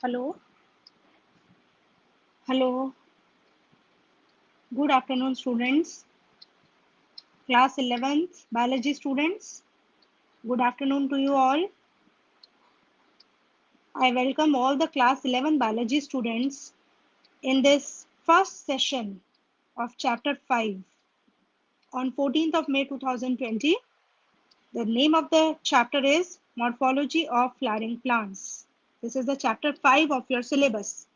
Hello. Hello. Good afternoon, students. Class 11th biology students. Good afternoon to you all. I welcome all the class 11 biology students in this first session of chapter 5 on 14th of May 2020. The name of the chapter is Morphology of Flowering Plants. This is the chapter 5 of your syllabus.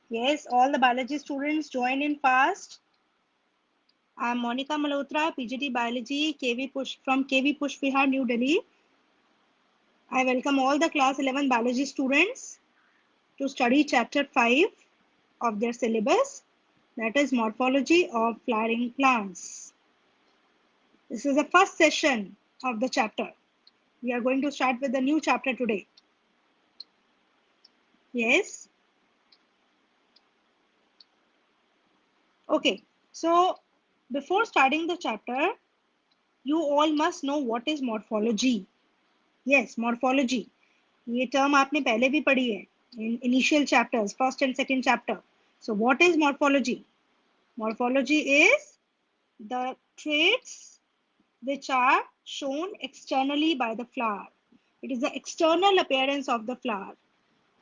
Yes, all the biology students join in fast. I am Monica Malhotra, PGT Biology from KV Push Vihar, New Delhi. I welcome all the class 11 biology students to study chapter 5 of their syllabus, that is Morphology of Flowering Plants. This is the first session of the chapter. We are going to start with the new chapter today. Yes. Okay, so before starting the chapter, you all must know what is morphology. Yes, morphology. ये term आपने पहले भी पढ़ी है in initial chapters, first and second chapter. So what is morphology? Morphology is the traits which are shown externally by the flower. It is the external appearance of the flower.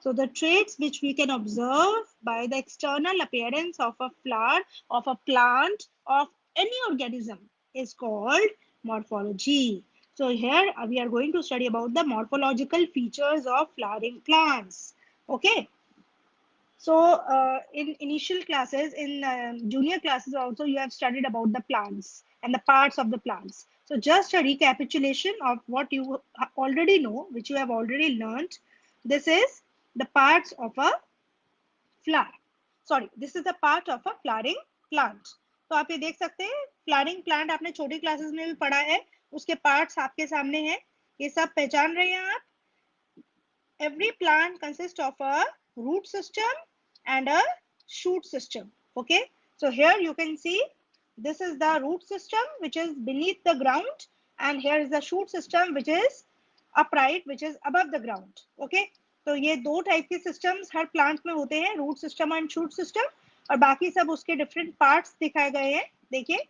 So the traits which we can observe by the external appearance of a flower, of a plant, of any organism is called morphology. So here we are going to study about the morphological features of flowering plants. Okay. So in initial classes, in junior classes also, you have studied about the plants and the parts of the plants. So just a recapitulation of what you already know, which you have already learned. This is the parts of a flower. Sorry, this is the part of a flowering plant. तो आप ये देख सकते हैं flowering plant आपने छोटी classes में भी पढ़ा है, उसके पार्ट्स आपके सामने हैं, ये सब पहचान रहे हैं आप. Every plant consists of a root system and a shoot system. Okay, so here you can see this is the root system which is beneath the ground, and here is the shoot system which is upright, which is above the ground. Okay, तो ये दो type के systems हर plant में होते हैं, root system and shoot system, और बाकी सब उसके डिफरेंट पार्ट्स दिखाए गए हैं. देखिए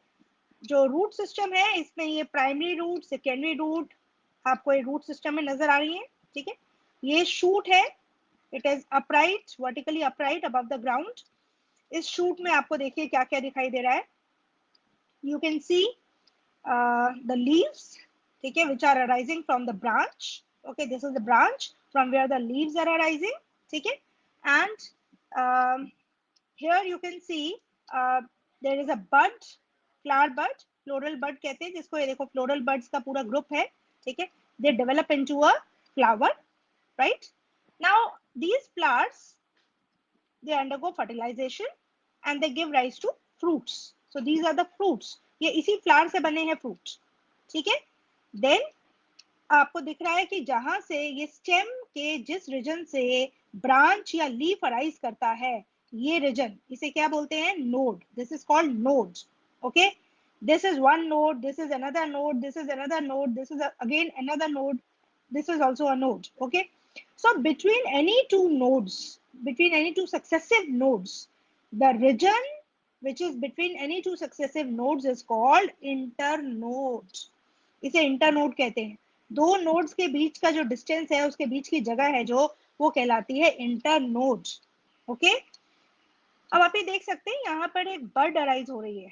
जो रूट सिस्टम है इसमें ये प्राइमरी रूट, सेकेंडरी रूट आपको ये रूट सिस्टम में नजर आ रही है. ठीक है, ये शूट है, it is upright, vertically upright above the ground. इस शूट में आपको देखिए क्या क्या दिखाई दे रहा है. You can see the leaves, ठीक है, which are arising from the branch. Okay, this is the branch from where the leaves are arising. ठीक है, and here you can see there is a bud, flower bud, floral bud कहते हैं जिसको. ये देखो floral buds का पूरा group है. ठीक है, they develop into a flower, right? Now these flowers, they undergo fertilization and they give rise to fruits. So these are the fruits. ये इसी flower से बने हैं fruits. ठीक है, then आपको दिख रहा है कि जहां से ये स्टेम के जिस रीजन से ब्रांच या लीफ अराइज करता है, ये रीजन, इसे क्या बोलते हैं? Node. This is called node. Okay, this is one node, this is another node, this is another node, this is again another node, this is also a node. Okay, so between any two nodes, between any two successive nodes, the region which is between any two successive nodes is called internode. इसे internode कहते हैं. दो nodes के बीच का जो distance है, उसके बीच की जगह है जो, वो कहलाती है इंटरनोड. ओके, अब आप ये देख सकते हैं यहाँ पर एक बर्ड अराइज हो रही है.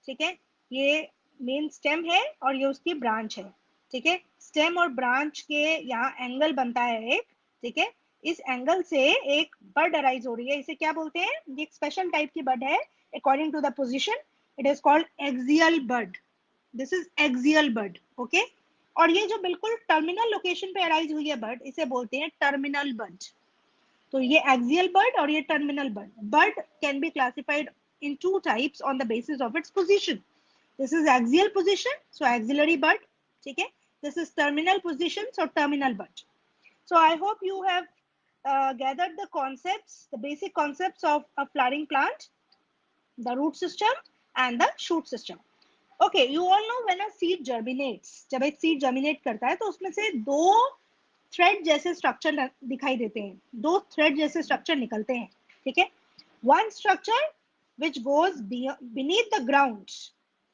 ठीक है, ये मेन स्टेम है और ये उसकी ब्रांच है. ठीक है, स्टेम और ब्रांच के यहाँ एंगल बनता है एक. ठीक है, इस एंगल से एक बर्ड अराइज हो रही है. इसे क्या बोलते हैं? ये एक स्पेशल टाइप की बर्ड है. According to the position it is called axial bud. This is axial bud. Okay, और ये जो बिल्कुल टर्मिनल लोकेशन पे अराइज हुई है बर्ड, इसे बोलते हैं टर्मिनल बर्ड. तो ये एक्सियल बर्ड और ये terminal bud. Bird can be classified in two types on the basis of its position. This is axial position, so axillary bird. ठीक है, this is terminal position, so terminal bird. So I hope you have gathered the concepts, the basic concepts of a flowering plant, the root system and the shoot system. Okay, you all know when a seed germinates, जब एक seed germinate करता है तो उसमें से दो thread जैसे structure दिखाई देते हैं, दो थ्रेड जैसे स्ट्रक्चर निकलते हैं, ठीक है। One structure which goes beneath the ground,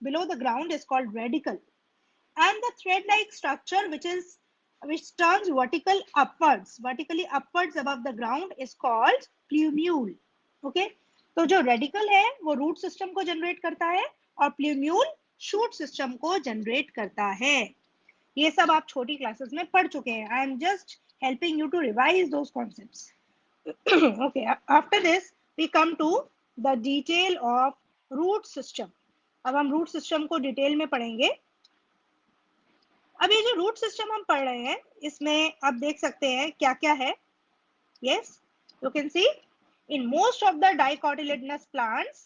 below the ground is called radicle, and the thread-like structure which turns vertically upwards above the ground is called plumule. Okay, तो जो रेडिकल है वो root system को generate करता है और plumule shoot system को generate करता है। ये सब आप छोटी क्लासेस में पढ़ चुके हैं। I am just helping you to revise those concepts. Okay, after this we come to the detail of root system. अब हम रूट सिस्टम को डिटेल में पढ़ेंगे। अब ये जो रूट सिस्टम हम पढ़ रहे हैं इसमें आप देख सकते हैं क्या क्या है। Yes, you can see in most of the dicotyledonous plants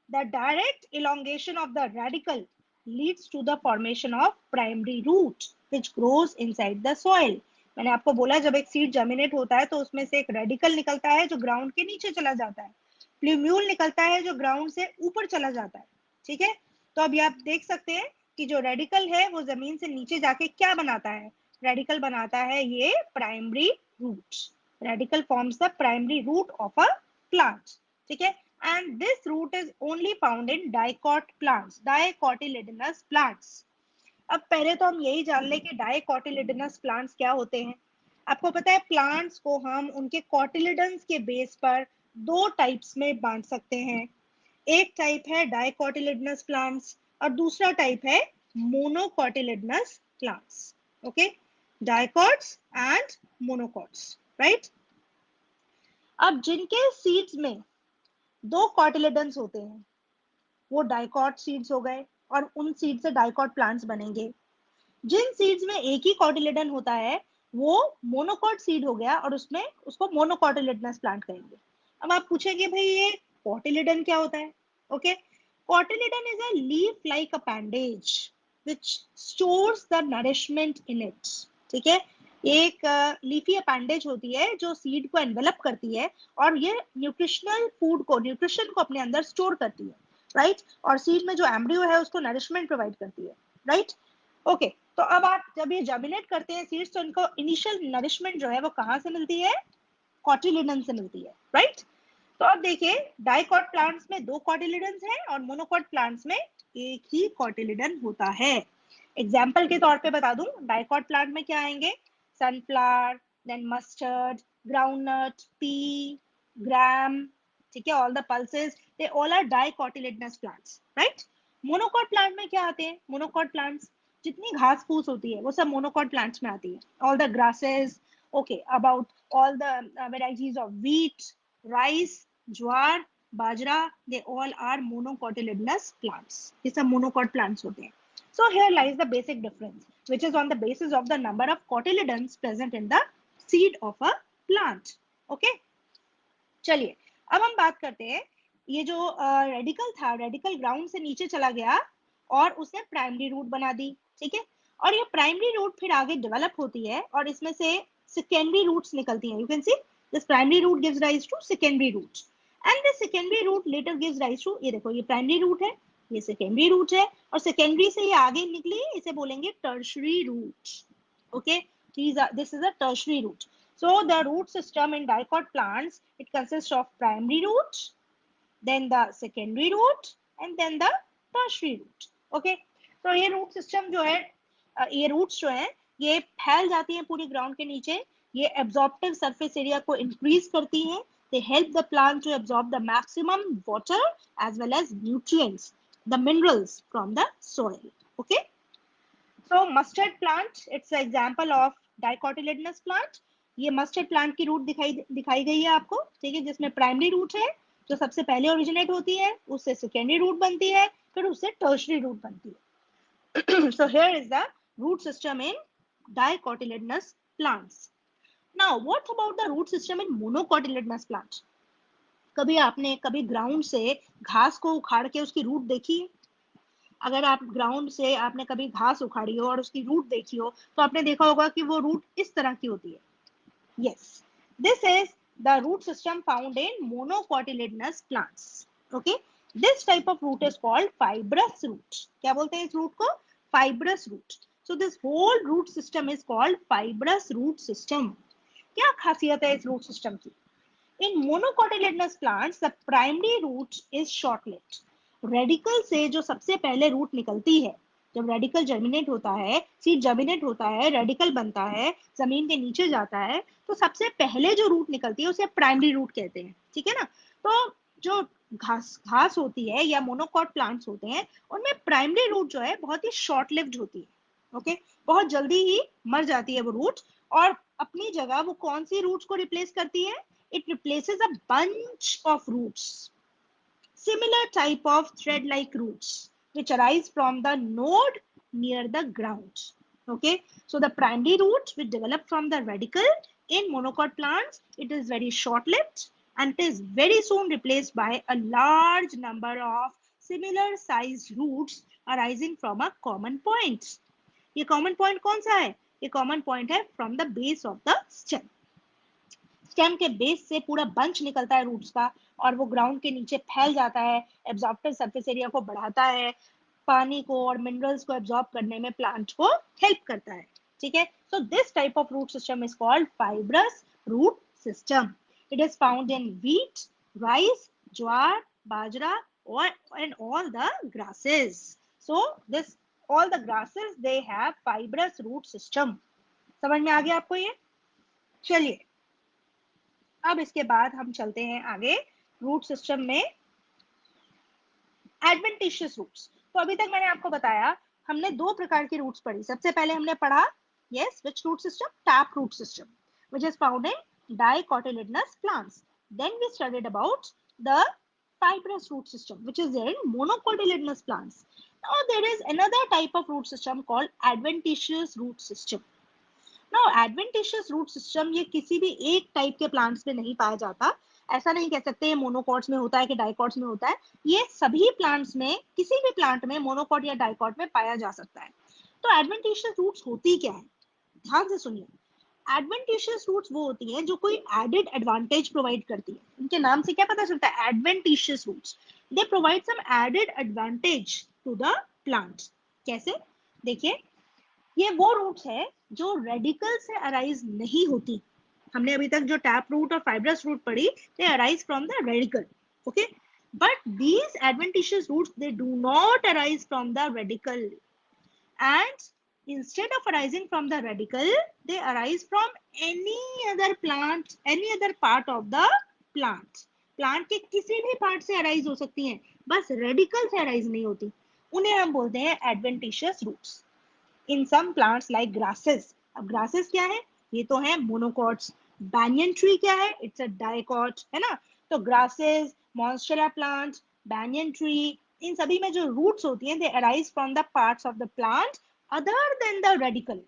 the direct elongation of the radicle leads to the formation of primary root which grows inside the soil. मैंने आपको बोला जब एक सीड जर्मिनेट होता है तो उसमें से एक रेडिकल निकलता है जो ग्राउंड के नीचे चला जाता है, प्ल्यूम्यूल निकलता है जो ग्राउंड से ऊपर चला जाता है, ठीक है। तो अभी आप देख सकते हैं कि जो रेडिकल है वो जमीन से नीचे जाके क्या बनाता है, रेडिकल बनाता है ये primary root. Radicle forms the primary root of a plant, ठीक है। And this root is only found in dicot plants, dicotyledonous plants. अब पहले तो हम यही जान ले कि डाइकोटिलेडोनस प्लांट्स क्या होते हैं। आपको पता है प्लांट्स को हम उनके कोटिलेडन्स के बेस पर दो टाइप्स में बांट सकते हैं। एक टाइप है डाइकोटिलेडोनस प्लांट्स और दूसरा टाइप है monocotyledonous plants. Okay, dicots and monocots, right. अब जिनके सीड्स में दो कोटिलेडन्स होते हैं वो डाइकॉट सीड्स हो गए और उन सीड से डाइकॉट प्लांट्स बनेंगे। जिन सीड्स में एक ही कोटिलेडन होता है वो मोनोकॉट सीड हो गया और उसमें उसको मोनोकोटिलेडनस प्लांट कहेंगे। अब आप पूछेंगे भाई ये कोटिलेडन क्या होता है। Okay, cotyledon is a leaf like appendage which stores the nourishment in it, ठीक है। एक लीफी अपेंडेज होती है जो सीड को एनवेलप करती है और ये न्यूट्रिशनल फूड को, न्यूट्रिशन को अपने अंदर स्टोर करती है, राइट। और सीड में जो एम्ब्रियो है उसको नरिशमेंट प्रोवाइड करती है, राइट। ओके, तो अब आप जब ये जर्मिनेट करते हैं सीड्स तो इनको इनिशियल नरिशमेंट जो है वो कहाँ से मिलती है, कोटिलेडन से मिलती है, राइट। तो अब देखिए डाइकॉट प्लांट्स में दो कोटिलेडन्स हैं और मोनोकॉट प्लांट्स में एक ही कोटिलेडन होता है। एग्जाम्पल के तौर पे बता दूं, डाइकॉट प्लांट में क्या आएंगे, sunflower, then mustard, groundnut, pea, gram, ठीक है, all the pulses, they all are dicotyledonous plants, right. Monocot plant में क्या आते हैं, मोनोकॉट प्लांट्स जितनी घास फूस होती है वो सब मोनोकॉट प्लांट्स में आती है, all the grasses, okay, about all the varieties of wheat, rice, jowar, bajra, they all are monocotyledonous plants. ये सब monocot plants होते हैं। So here lies the basic difference, which is on the basis of the number of cotyledons present in the seed of a plant. Okay, चलिए अब हम बात करते हैं, ये जो रेडिकल था, रेडिकल ग्राउंड से नीचे चला गया और उसने प्राइमरी रूट बना दी, ठीक है। और ये प्राइमरी रूट फिर आगे डेवलप होती है और इसमें से सेकेंडरी रूट्स निकलती हैं। You can see this primary root gives rise to secondary roots and this secondary root later gives rise to, ये देखो ये प्राइमरी रूट है, ये सेकेंडरी रूट है और सेकेंडरी से ये आगे निकली, इसे बोलेंगे tertiary root. Okay, this is a tertiary root. So the root system in dicot plants, it consists of primary root, then the secondary root, and then the tertiary root. Okay, तो ये root system जो है, ये roots जो है ये फैल जाती हैं पूरी ground के नीचे, ये absorptive surface area को increase करती हैं, they help the plant to absorb the maximum water as well as nutrients, the minerals from the soil. Okay, so mustard plant, it's an example of dicotyledonous plant. ये mustard plant की root दिखाई गई है आपको, ठीक है, जिसमें primary root है जो सबसे पहले ओरिजिनेट होती है, उससे सेकेंडरी रूट बनती है, फिर उससे टर्शरी रूट बनती है। So here is the root system in dicotyledonous plants. Now what about the root system in monocotyledonous plants? कभी ग्राउंड से घास को उखाड़ के उसकी रूट देखी है? अगर आप ग्राउंड से आपने कभी घास उखाड़ी हो और उसकी रूट देखी हो तो आपने देखा होगा कि वो रूट इस तरह की होती है। Yes, this is the root system found in monocotyledonous plants. Okay, this type of root is called fibrous root. क्या बोलते हैं इस रूट को, fibrous root. So this whole root system is called fibrous root system. क्या खासियत है इस root system की? In monocotyledonous plants, the primary root is short-lived. Radical से जो सबसे पहले रूट निकलती है, जब रेडिकल जर्मिनेट होता है, सीड जर्मिनेट होता है, रेडिकल बनता है, जमीन के नीचे जाता है, तो सबसे पहले जो रूट निकलती है उसे प्राइमरी रूट कहते हैं, ठीक है ना? तो जो घास होती है या मोनोकॉट प्लांट्स होते हैं, उनमें प्राइमरी रूट जो है बहुत ही शॉर्ट लिव्ड होती है, ओके? बहुत जल्दी ही मर जाती है वो रूट, और अपनी जगह वो कौन सी रूट्स को रिप्लेस करती है? It replaces a bunch of roots, similar type of thread-like roots, which arise from the node near the ground. Okay, so the primary root which develop from the radical in monocot plants, it is very short-lived and it is very soon replaced by a large number of similar-sized roots arising from a common point. ये common point कौन सा है? ये common point है from the base of the stem. Stem के base से पूरा bunch निकलता है रूट्स का, और वो ग्राउंड के नीचे फैल जाता है, एब्जॉर्प्टिव सरफेस एरिया को बढ़ाता है, पानी को और मिनरल्स को एब्जॉर्ब करने में प्लांट को हेल्प करता है, ठीक है? So this type of root system is called fibrous root system. It is found in wheat, rice, jowar, bajra और and all the grasses. So this all the grasses they have fibrous root system. समझ में आ गया आपको ये? चलिए अब इसके बाद हम चलते हैं आगे रूट सिस्टम में एडवेंटिशियस रूट्स. तो अभी तक मैंने आपको बताया, हमने दो प्रकार की रूट्स पढ़ी. सबसे पहले हमने पढ़ा yes which root system? Tap root system which is found in dicotyledonous plants. Then we studied about the fibrous root system which is there in monocotyledonous plants. Now there is another type of root system called adventitious root system. Now adventitious root system ये किसी भी एक type के plants में नहीं पाया जाता. ऐसा नहीं कह सकते ये मोनोकॉट्स में होता है कि डाइकॉट्स में होता है. ये सभी प्लांट्स में, किसी भी प्लांट में मोनोकॉट या डाइकॉट में पाया जा सकता है. तो एडवेंटिशियस रूट्स होती क्या है? ध्यान से सुनिए. एडवेंटिशियस रूट्स वो होती हैं जो कोई एडेड एडवांटेज प्रोवाइड करती है. उनके नाम से क्या पता चलता है? Adventitious roots. They provide some added advantage to the plant. कैसे? देखिए, ये वो रूट्स है जो रेडिकल से अराइज नहीं होती. हमने अभी तक जो टैप रूट और फाइब्रस रूट पढ़ी, they arise from the radicle, okay? But these adventitious roots they do not arise from the radicle, and instead of arising from the radical, they arise from any other plant, any other part of the plant. Plant के किसी भी part से arise हो सकती हैं, बस radical से arise नहीं होती. उन्हें हम बोलते हैं adventitious roots. In some plants like grasses. अब grasses क्या है? ये तो है monocots. Banyan tree क्या है? It's a dicot, है ना? तो grasses, monstera plant, banyan tree, इन सभी में जो roots होती हैं, they arise from the parts of the plant other than the radicle,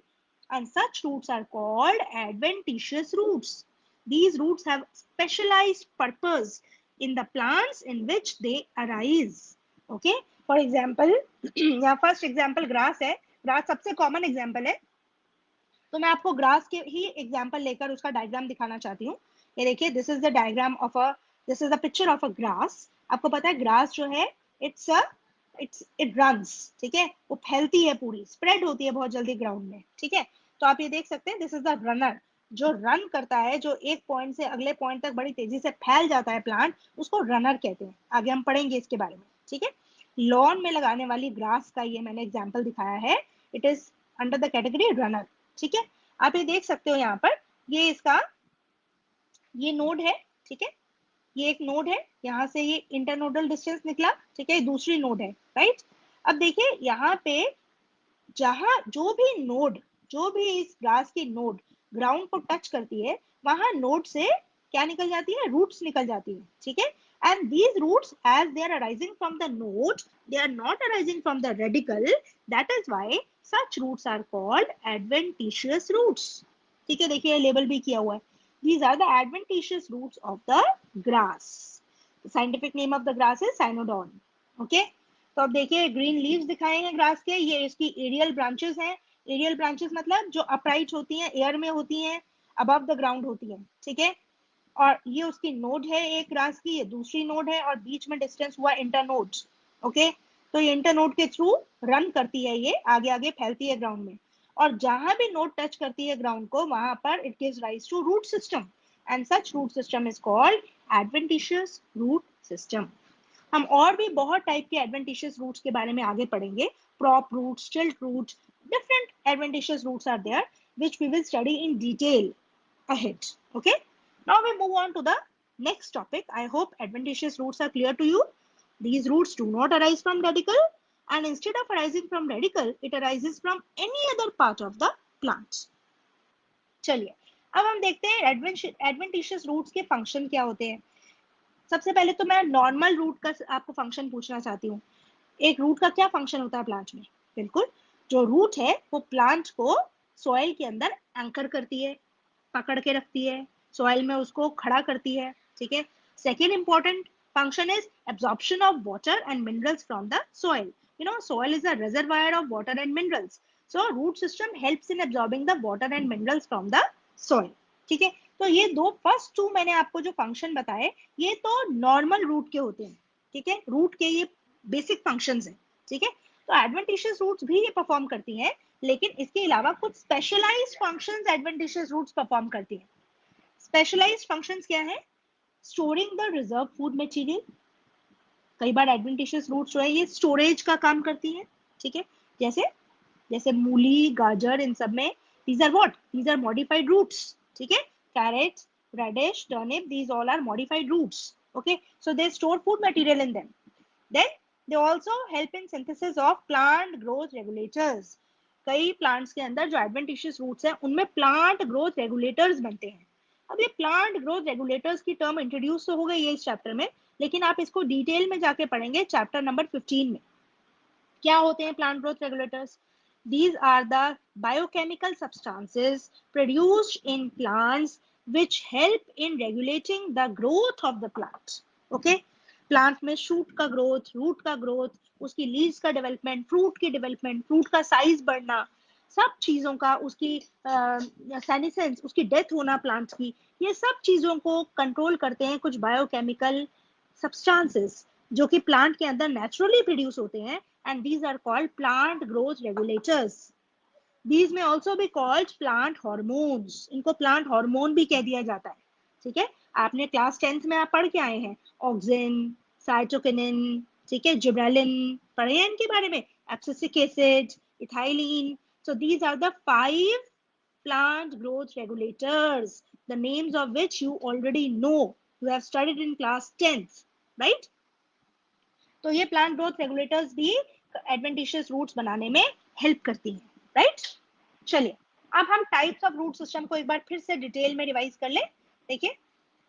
and such roots are called adventitious roots. These roots have specialized purpose in the plants in which they arise. Okay? For example, यहाँ first example grass है. Grass सबसे common example है, तो मैं आपको grass के ही example लेकर उसका डायग्राम दिखाना चाहती हूँ. ये देखिए, this is the diagram of a, this is the picture of a grass. आपको पता है ग्रास जो है, इट रन्स, ठीक है? वो फैलती है, पूरी स्प्रेड होती है बहुत जल्दी ग्राउंड में, ठीक है? तो आप ये देख सकते हैं, दिस इज द रनर. जो रन करता है, जो एक पॉइंट से अगले पॉइंट तक बड़ी तेजी से फैल जाता है प्लांट, उसको रनर कहते हैं. आगे हम पढ़ेंगे इसके बारे में, ठीक है? लॉन में लगाने वाली ग्रास का ये मैंने एग्जाम्पल दिखाया है. It is under the category runner, ठीक है? आप ये देख सकते हो यहाँ पर, ये इसका ये नोड है, ठीक है? ये एक नोड है, यहाँ से ये इंटरनोडल डिस्टेंस निकला, ठीक है? दूसरी नोड है, राइट? अब देखिए यहाँ पे, जहां जो भी नोड, जो भी इस ग्रास की नोड ग्राउंड को टच करती है, वहां नोड से क्या निकल जाती है? रूट्स निकल जाती है, ठीक है? And these roots, as they are arising from the node, they are not arising from the radicle. That is why such roots are called adventitious roots. ठीक है? देखिए लेबल भी किया हुआ है. These are the adventitious roots of the grass. The scientific name of the grass is cynodon. Okay? तो अब देखिए ग्रीन लीव्स दिखाए हैं ग्रास के. ये इसकी एरियल ब्रांचेस हैं. एरियल ब्रांचेस मतलब जो अपराइट होती हैं, एयर में होती हैं, अबव द ग्राउंड होती हैं, ठीक है? और ये उसकी नोड है एक ग्रास की, ये दूसरी नोड है, और बीच में डिस्टेंस हुआ इंटरनोड. ओके? तो ये इंटरनोड के थ्रू रन करती है, ये आगे आगे फैलती है ग्राउंड में. और जहां भी नोड टच करती है ग्राउंड को वहां पर it gives rise to root system, and such root system is called adventitious root system. हम और भी बहुत टाइप के एडवेंटिशियस रूट्स के बारे में आगे पढ़ेंगे, prop roots, tilt roots, different adventitious roots are there which we will study in detail ahead. Okay, now we move on to the next topic. I hope adventitious roots are clear to you. These roots do not arise from radicle, and instead of arising from radicle it arises from any other part of the plant. चलिए अब हम देखते हैं adventitious roots के function क्या होते हैं। सबसे पहले तो मैं नॉर्मल रूट का आपको फंक्शन पूछना चाहती हूँ। एक रूट का क्या फंक्शन होता है प्लांट में? बिल्कुल, जो रूट है वो प्लांट को सॉइल के अंदर एंकर करती है, पकड़ के रखती है, सॉइल में उसको खड़ा करती है। ठीक है। Second important function is absorption of water and minerals from the soil. You know soil is a reservoir of water and minerals, so root system helps in absorbing the water and minerals from the soil. ठीक है। तो ये दो first to मैंने आपको जो function बताए ये तो नॉर्मल रूट के होते हैं। ठीक है, रूट के ये बेसिक फंक्शंस हैं। ठीक है, तो एडवेंटिशियस रूट्स भी ये परफॉर्म करती हैं, लेकिन इसके अलावा कुछ specialized functions adventitious roots perform करती हैं। स्पेशलाइज्ड फंक्शंस क्या है? Storing the reserve food material. कई बार एडवेंटिशियस रूट्स जो है ये स्टोरेज का काम करती हैं। ठीक है, जैसे जैसे मूली, गाजर, इन सब में these are what? These are modified roots. ठीक है, carrots, radish, turnip, these all are modified roots. Okay, so they store food material in them. Then they also help in synthesis of plant growth regulators. कई plants के अंदर जो adventitious roots हैं उनमें plant growth regulators बनते हैं। अब ये प्लांट ग्रोथ रेगुलेटर्स की टर्म इंट्रोड्यूस तो हो गई है इस चैप्टर में, लेकिन आप इसको डिटेल में जाके पढ़ेंगे चैप्टर नंबर 15 में। क्या होते हैं plant growth regulators? These are the biochemical substances produced in plants which help in regulating the growth of the plant. Okay? Plant में शूट का ग्रोथ, रूट का ग्रोथ, उसकी लीव्स का डेवलपमेंट, फ्रूट की डेवलपमेंट, फ्रूट का size बढ़ना, सब चीजों का, उसकी सेनिसेंस, उसकी डेथ होना प्लांट की, ये सब चीजों को कंट्रोल करते हैं कुछ बायोकेमिकल सब्सटेंसेस जो कि प्लांट के अंदर नेचुरली प्रोड्यूस होते हैं, and these are called plant growth regulators. These may also be called plant hormones. इनको plant hormone भी कह दिया जाता है। ठीक है, आपने क्लास 10th में आप पढ़ के आए हैं ऑक्सिन, साइटोकिनिन, ठीक है, जिब्रेलिन पढ़े हैं इनके बारे में, abscisic acid, ethylene. So these are the 5 plant growth regulators, the names of which you already know. You have studied in class 10th, right? तो ये प्लांट ग्रोथ रेगुलेटर्स भी एडवेंटिशियस रूट्स बनाने में हेल्प करती हैं, राइट? चलिए अब हम टाइप्स ऑफ रूट सिस्टम को एक बार फिर से डिटेल में रिवाइज कर ले। देखिए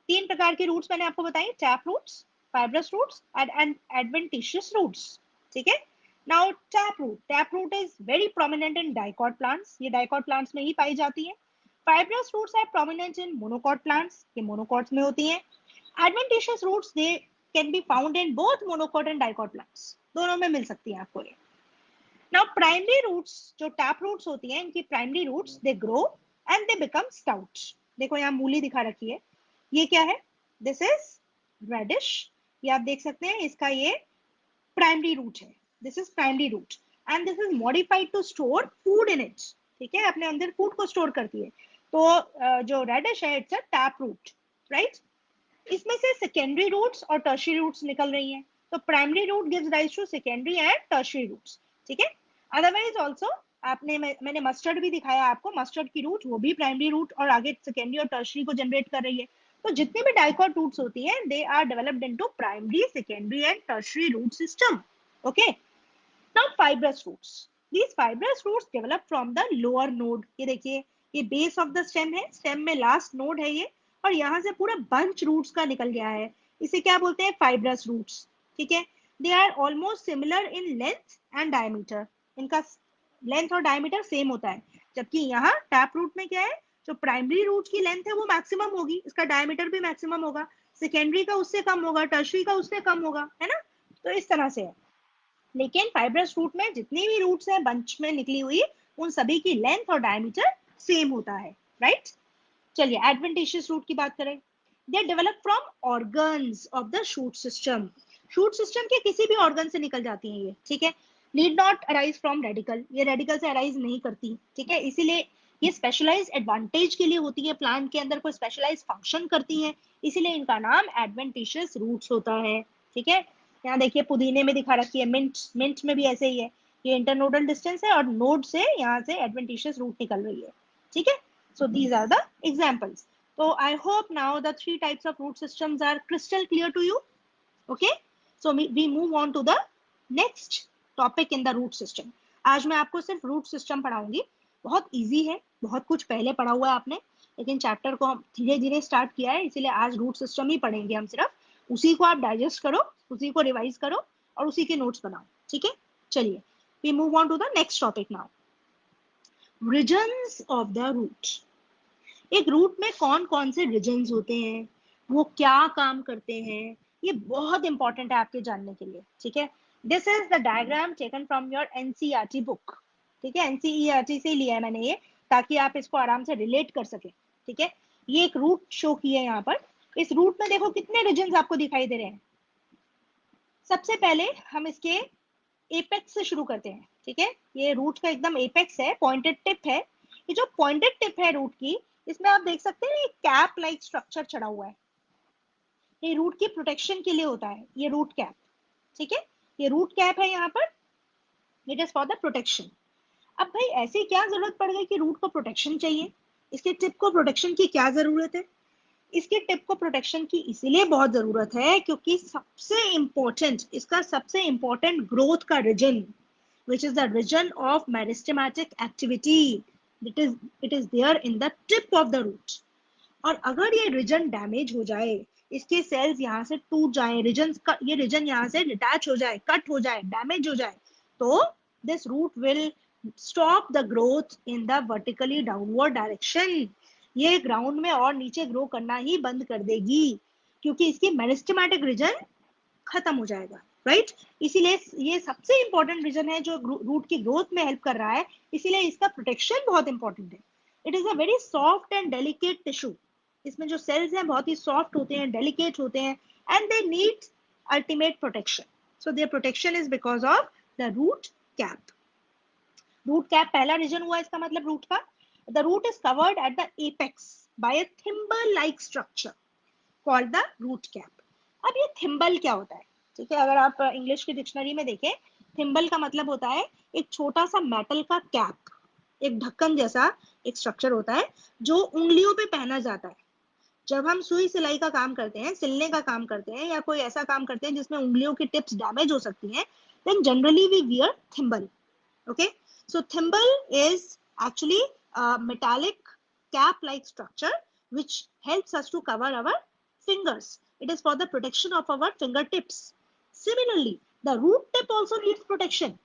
3 प्रकार के रूट्स मैंने आपको बताए, tap roots, fibrous roots and adventitious roots. ठीक है, now tap root is very prominent in dicot plants, ये डाइकॉट प्लांट्स में ही पाई जाती है। Fibrous roots are prominent in monocot plants, ये मोनोकॉट्स में होती हैं। Adventitious roots they can be found in both monocot and dicot plants, दोनों में मिल सकती है आपको ये। Now primary roots जो tap roots होती हैं, इनकी primary roots they grow and they become stout. देखो यहाँ मूली दिखा रखी है, ये क्या है? This is radish, ये आप देख सकते हैं, इसका ये primary root है, this is primary root and this is modified to store food in it. ठीक है, अपने अंदर फूड को स्टोर करती है। तो जो radish है it's a tap root, right? इसमें से सेकेंडरी रूट्स और टर्शियरी रूट्स निकल रही हैं, तो primary root gives rise to secondary and tertiary roots. ठीक है, अदरवाइज आल्सो आपने मैंने मस्टर्ड भी दिखाया आपको, मस्टर्ड की रूट वो भी प्राइमरी रूट और आगे सेकेंडरी और टर्शियरी को जनरेट कर रही है। तो जितने भी डाइकॉट रूट्स होती हैं they are developed into primary, secondary and tertiary root system. Okay, now fibrous roots, these fibrous roots develop from the lower node. ये देखिए ये बेस ऑफ द स्टेम है, स्टेम में लास्ट नोड है ये, और यहाँ से पूरा बंच रूट्स का निकल गया है, इसे क्या बोलते हैं? Fibrous roots. ठीक है, they are almost similar in length and diameter, इनका लेंथ और डायमीटर सेम होता है, जबकि यहाँ टैप रूट में क्या है, जो प्राइमरी रूट की लेंथ है वो मैक्सिमम होगी, इसका डायमीटर भी मैक्सिमम होगा, सेकेंडरी का उससे कम होगा, टर्शियरी का उससे कम होगा, है ना? तो इस तरह से है। लेकिन फाइब्रस रूट में जितनी भी रूट्स हैं बंच में निकली हुई, उन सभी की लेंथ और डायमीटर सेम होता है, राइट? चलिए एडवेंटिशियस रूट की बात करें। They develop from organs of the shoot system, shoot system के किसी भी ऑर्गन से निकल जाती हैं ये। ठीक है, need not arise from radical, ये रेडिकल से अराइज नहीं करती, ठीक है। इसीलिए ये स्पेशलाइज एडवांटेज के लिए होती है, प्लांट के अंदर कोई स्पेशलाइज फंक्शन करती है, इसीलिए इनका नाम एडवेंटिशियस रूट्स होता है, ठीक है। यहाँ देखिए पुदीने में दिखा रखी है, मिंट, मिंट में भी ऐसे ही है, ये इंटरनोडल डिस्टेंस है और नोड से यहाँ से एडवेंटिशियस रूट निकल रही है, ठीक है। So these are the examples. तो I hope now the 3 types of root systems are crystal clear to you. Okay, so we move on to the next topic in the root system. आज मैं आपको सिर्फ root system पढ़ाऊंगी, बहुत easy है, बहुत कुछ पहले पढ़ा हुआ है आपने, लेकिन चैप्टर को हम धीरे धीरे स्टार्ट किया है, इसीलिए आज रूट सिस्टम ही पढ़ेंगे हम सिर्फ। उसी को आप डाइजेस्ट करो, उसी को रिवाइज करो और उसी के नोट्स बनाओ, ठीक है। चलिए we move on to the next topic now, regions of the root. एक रूट में कौन कौन से रीजन्स होते हैं, वो क्या काम करते हैं, ये बहुत इंपॉर्टेंट है आपके जानने के लिए, ठीक है। This is the diagram taken from your NCERT book, ठीक है, एनसीईआरटी से लिया है मैंने ये, ताकि आप इसको आराम से रिलेट कर सके, ठीक है। ये एक रूट शो की है यहाँ पर। इस रूट में देखो कितने रीजन्स आपको दिखाई दे रहे हैं। सबसे पहले हम इसके एपेक्स से शुरू करते हैं, ठीक है। ये रूट का एकदम एपेक्स है, पॉइंटेड टिप है। ये जो पॉइंटेड टिप है रूट की, इसमें आप देख सकते हैं कैप लाइक स्ट्रक्चर चढ़ा हुआ है, ये रूट की प्रोटेक्शन के लिए होता है, ये रूट कैप, ठीक है। ये रूट कैप है यहाँ पर, it is for the protection. अब भाई ऐसी क्या जरूरत पड़ गई कि रूट को प्रोटेक्शन चाहिए, इसके टिप को प्रोटेक्शन की क्या जरूरत है। इसके टिप को प्रोटेक्शन की इसीलिए बहुत जरूरत है क्योंकि सबसे इंपॉर्टेंट, इसका सबसे इंपॉर्टेंट ग्रोथ का reason, which is the region of meristematic activity, it is there in the tip of the root। और अगर ये रीजन डैमेज हो जाए, इसके सेल्स यहाँ से टूट जाए, रीजन का ये रीजन यहाँ से डिटैच हो जाए, कट हो जाए, डैमेज हो जाए, तो this root will stop the growth in the vertically downward direction. ये ग्राउंड में और नीचे ग्रो करना ही बंद कर देगी क्योंकि इसकी मेरिस्टेमेटिक रीजन खत्म हो जाएगा, राइट। इसीलिए ये सबसे इंपॉर्टेंट रीजन है जो रूट की ग्रोथ में हेल्प कर रहा है, इसीलिए इसका प्रोटेक्शन बहुत इंपॉर्टेंट है। It is a very soft and delicate tissue, इसमें जो सेल्स हैं बहुत ही सॉफ्ट होते हैं, डेलिकेट होते हैं, and they need ultimate protection. So their protection is because of the root cap. Root cap पहला रीजन हुआ इसका मतलब रूट का। The root is covered at the apex by a thimble like structure called the root cap. अब ये thimble क्या होता है, ठीक है, अगर आप इंग्लिश की डिक्शनरी में देखें, थिम्बल का मतलब होता है एक छोटा सा मेटल का कैप, एक ढक्कन जैसा एक स्ट्रक्चर होता है जो उंगलियों पे पहना जाता है। जब हम सुई सिलाई का काम करते हैं, सिलने का काम करते हैं या कोई ऐसा काम करते हैं जिसमें उंगलियों की टिप्स डैमेज हो सकती हैं, then generally we wear thimble, okay। So thimble is actually a metallic cap like structure which helps us to cover our fingers. It is for the protection of our fingertips. Similarly, the root tip also needs protection.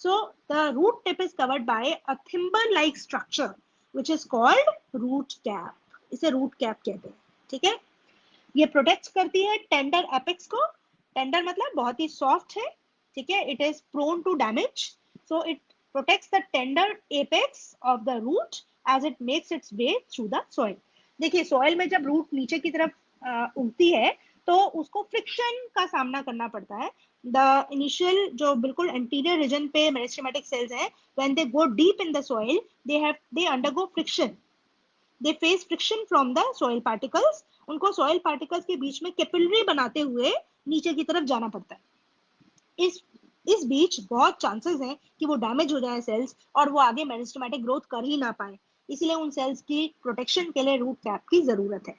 So the root tip is covered by a thimble like structure which is called root cap। इसे root cap कहते हैं, ठीक है। ये protect करती है tender apex को, tender मतलब बहुत ही सॉफ्ट है, ठीक है। It is prone to damage, so it protects the tender apex of the root as it makes its way through the soil. देखिए सॉइल में जब रूट नीचे की तरफ उगती है तो उसको फ्रिक्शन का सामना करना पड़ता है। द इनिशियल जो बिल्कुल एंटीरियर रीजन पे मेरिस्टेमेटिक सेल्स हैं, when they go deep in the soil they undergo friction, they face friction from the soil particles. उनको सॉइल पार्टिकल्स के बीच में कैपिलरी बनाते हुए नीचे की तरफ जाना पड़ता है। इस बीच बहुत चांसेस हैं कि वो डैमेज हो जाए सेल्स और वो आगे मेरिस्टेमेटिक ग्रोथ कर ही ना पाए, इसीलिए उन सेल्स की प्रोटेक्शन के लिए रूट कैप की जरूरत है।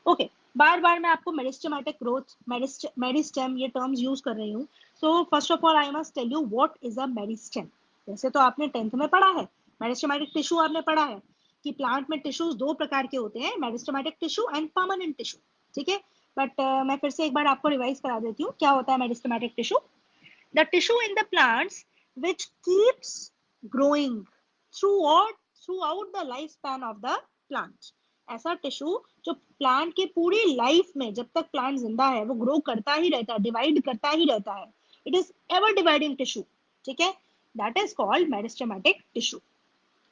ओके, बार बार मैं आपको मेरिस्टेमेटिक ग्रोथ, मेरिस्टेम ये टर्म्स यूज कर रही हूँ। So first of all I must tell you what is a meristem. वैसे तो आपने 10th में पढ़ा है, मेरिस्टेमेटिक टिश्यू आपने पढ़ा है कि प्लांट में टिश्यूज दो प्रकार के होते हैं, meristematic tissue and permanent tissue, ठीक है। बट मैं फिर से एक बार आपको रिवाइज करा देती हूँ क्या होता है meristematic tissue. The tissue in the plants which keeps growing throughout throughout the lifespan of the plant। ऐसा टिश्यू जो प्लांट की पूरी लाइफ में जब तक प्लांट जिंदा है वो ग्रो करता ही रहता है, डिवाइड करता ही रहता है। It is ever dividing tissue, ठीक है, that is called meristematic tissue,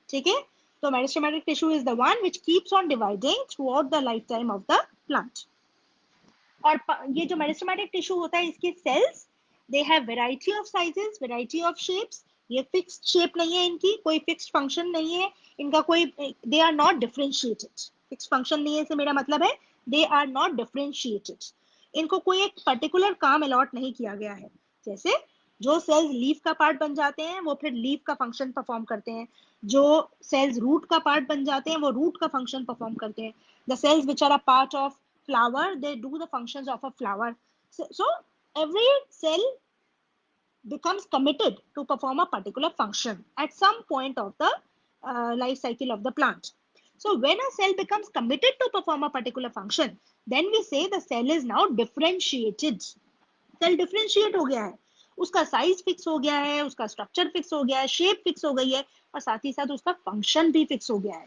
ठीक है। तो meristematic tissue is the one which keeps on dividing throughout the lifetime of the plant. और ये जो मेरिस्टेमेटिक टिश्यू होता है इसके cells they have variety of sizes, variety of shapes, ये फिक्स्ड शेप नहीं है इनकी, कोई फिक्स्ड फंक्शन नहीं है इनका, कोई, they are not differentiated. Fixed function नहीं है इससे मेरा मतलब है दे आर नॉट डिफरेंशिएटेड। इनको कोई एक पर्टिकुलर काम अलॉट नहीं किया गया है। जैसे जो सेल्स लीफ का पार्ट बन जाते हैं वो फिर लीफ का फंक्शन परफॉर्म करते हैं, जो सेल्स रूट का पार्ट बन जाते हैं वो रूट का फंक्शन परफॉर्म करते हैं। The cells which are a part of flower they do the functions of a flower. So every cell becomes committed to perform a particular function at some point of the life cycle of the plant. So when a cell becomes committed to perform a particular function, then we say the cell is now differentiated. Cell differentiate हो गया है, उसका size fix हो गया है, उसका structure fix हो गया है, शेप फिक्स हो गई है, और साथ ही साथ उसका फंक्शन भी फिक्स हो गया है।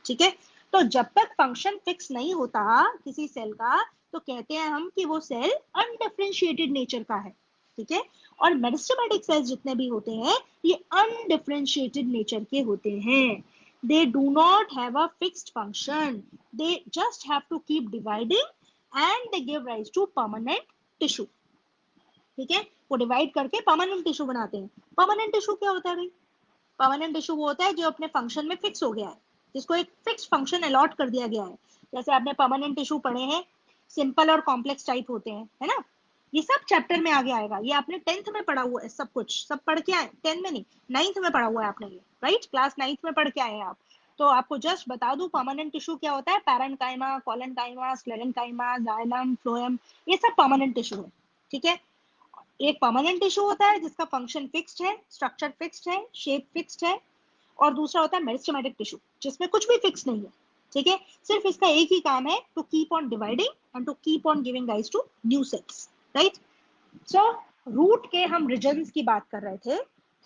ठीक है, तो जब तक फंक्शन फिक्स नहीं होता किसी सेल का, तो कहते हैं हम कि वो सेल अनडिफरेंशिएटेड नेचर का है। ठीक है, और मेरिस्टेमेटिक सेल्स जितने भी होते हैं ये अनडिफरेंशिएटेड नेचर के होते हैं। they do not have a fixed function, they just have to keep dividing and they give rise to permanent tissue। ठीक है, वो डिवाइड करके परमानेंट टिश्यू बनाते हैं। परमानेंट टिश्यू क्या होता है भाई? परमानेंट टिश्यू वो होता है जो अपने फंक्शन में फिक्स हो गया है, जिसको एक फिक्स फंक्शन अलॉट कर दिया गया है। जैसे आपने परमानेंट टिश्यू पढ़े हैं, सिंपल और कॉम्प्लेक्स टाइप होते हैं, है ना? ये सब चैप्टर में आगे आएगा, ये आपने 10th में पढ़ा हुआ है, सब कुछ सब पढ़ के आए, 10th में नहीं 9th में पढ़ा हुआ है आपने ये, राइट? क्लास 9th में पढ़ के आए हैं आप। तो आपको जस्ट बता दूं परमानेंट टिश्यू क्या होता है। Parenchyma, collenchyma, sclerenchyma, xylem, phloem, ये सब परमानेंट टिश्यू है। ठीक है, एक परमानेंट टिश्यू होता है जिसका फंक्शन फिक्स्ड है, स्ट्रक्चर फिक्स्ड है, शेप फिक्स्ड है, और दूसरा होता है मेरिस्टेमेटिक टिश्यू जिसमें कुछ भी फिक्स नहीं है। ठीक है, सिर्फ इसका एक ही काम है, to keep on dividing and to keep on giving rise to new cells, right? So root के हम रीजन्स की बात कर रहे थे।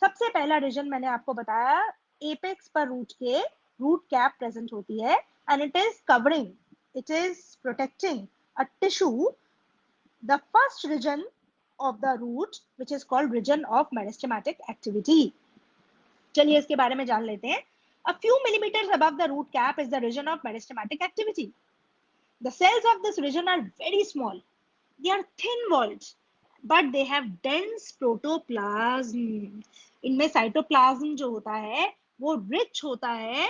सबसे पहला रीजन मैंने आपको बताया, एपेक्स पर रूट के रूट कैप प्रेजेंट होती है and it is covering, it is protecting a tissue, the first region of the root which is called region of meristematic activity। चलिए इसके बारे में जान लेते हैं। A few millimeters above the root cap is the region of meristematic activity। The cells of this region are very small, they are thin walled but they have dense protoplasm। इनमें cytoplasm जो होता है वो rich होता है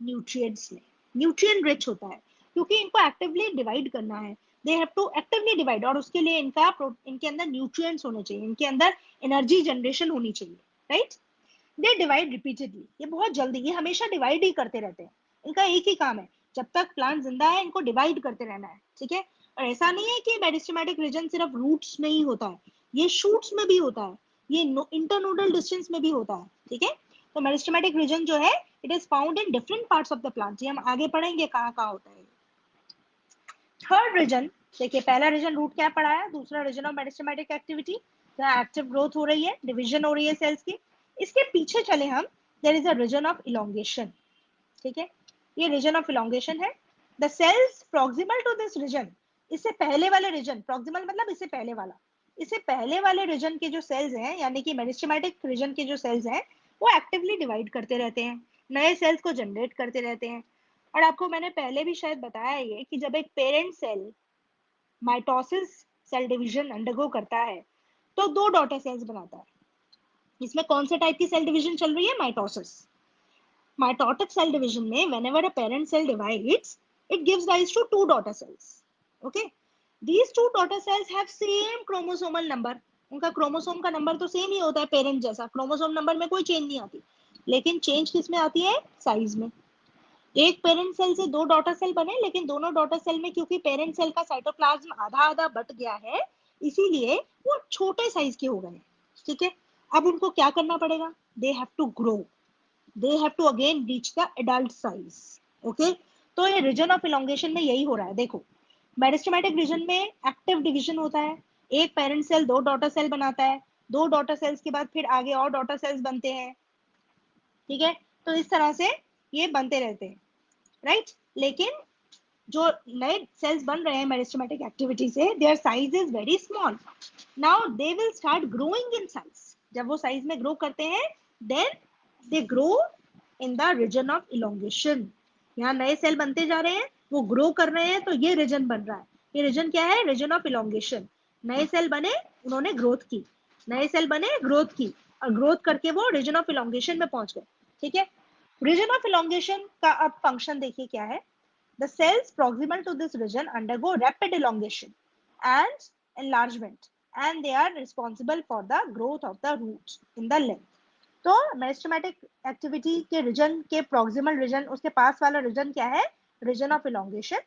nutrients में, nutrient rich होता है, क्योंकि इनको एक्टिवली डिवाइड करना है। They have to actively divide, और उसके लिए इनके अंदर न्यूट्रिएंट्स होने चाहिए, इनके अंदर एनर्जी जनरेशन होनी चाहिए, राइट? दे डिवाइड रिपीटेडली, ये बहुत जल्दी, ये हमेशा डिवाइड ही करते रहते हैं। इनका एक ही काम है, जब तक प्लांट जिंदा है इनको डिवाइड करते रहना है। ठीक है, और ऐसा नहीं है कि मेरिस्टेमेटिक रीजन सिर्फ रूट्स में ही होता है, ये शूट्स में भी होता है, ये इंटरनोडल डिस्टेंस में भी होता है। ठीक है, तो मेरिस्टेमेटिक रीजन जो है it is found in different parts of the plant, ये हम आगे पढ़ेंगे कहाँ कहाँ होता है। थर्ड रीजन देखिए, पहला रीजन रूट क्या पढ़ाया, दूसरा रीजन ऑफ मेरिस्टेमेटिक एक्टिविटी, जहाँ एक्टिव ग्रोथ हो रही है, डिवीजन हो रही है सेल्स की। इसके पीछे चले हम, there is a region of elongation. ठीक है, ये रीजन ऑफ इलोंगेशन है। The cells proximal to this region, इससे पहले वाले रीजन, प्रॉक्सिमल मतलब इससे पहले वाला, इससे पहले वाले रीजन के जो सेल्स हैं, यानी कि मेरिस्टेमेटिक रीजन के जो सेल्स हैं, वो एक्टिवली डिवाइड करते रहते हैं, नए सेल्स को जनरेट करते रहते हैं। और आपको मैंने पहले भी शायद बताया ये कि जब एक parent cell mitosis cell division undergo करता है तो दो डॉटर सेल्स बनाता है। इसमें कौन से टाइप की सेल डिवीजन चल रही है? माइटोसिस। Mitotic cell division में whenever a parent cell divides, it gives rise to two daughter cells। Okay, these two daughter cells have same chromosomal number। उनका क्रोमोसोम का नंबर तो सेम ही होता है पेरेंट जैसा, क्रोमोसोम नंबर में कोई change नहीं आती, लेकिन चेंज किस में आती है? साइज में। एक पेरेंट सेल से दो डॉटर सेल बने, लेकिन दोनों डॉटर सेल में क्योंकि पेरेंट सेल का साइटोप्लाज्म आधा आधा बट गया है, इसीलिए वो छोटे साइज के हो गए। ठीक है, अब उनको क्या करना पड़ेगा? They have to grow, they have to again reach the adult size। okay, तो ये रीजन ऑफ इलोंगेशन में यही हो रहा है। देखो, मेरिस्टेमेटिक रीजन में एक्टिव डिवीजन होता है, एक पेरेंट सेल दो डॉटर सेल बनाता है, दो डॉटर सेल्स के बाद फिर आगे और डॉटर सेल्स बनते हैं। ठीक है, तो इस तरह से ये बनते रहते हैं, राइट? लेकिन जो नए सेल्स बन रहे हैं मेरिस्टेमेटिक एक्टिविटी से, their size is very small. Now they will start growing in size, जब वो साइज में ग्रो करते हैं then they grow in the region of elongation. यहाँ नए सेल बनते जा रहे हैं, वो ग्रो कर रहे हैं, तो ये रीजन बन रहा है। ये रीजन क्या है? Region of elongation. नए सेल बने, उन्होंने ग्रोथ की, नए सेल बने ग्रोथ की, और ग्रोथ करके वो रीजन ऑफ इलोंगेशन में पहुंच गए। ठीक है, रीजन ऑफ इलोंगेशन का अब फंक्शन देखिए क्या है। The cells proximal to this region undergo rapid elongation and enlargement, and they are responsible for the growth of the roots in the length. तो मेरिस्टेमेटिक एक्टिविटी के रीजन के proximal reason, उसके पास वाला रीजन क्या है, रीजन ऑफ इलोंगेशन।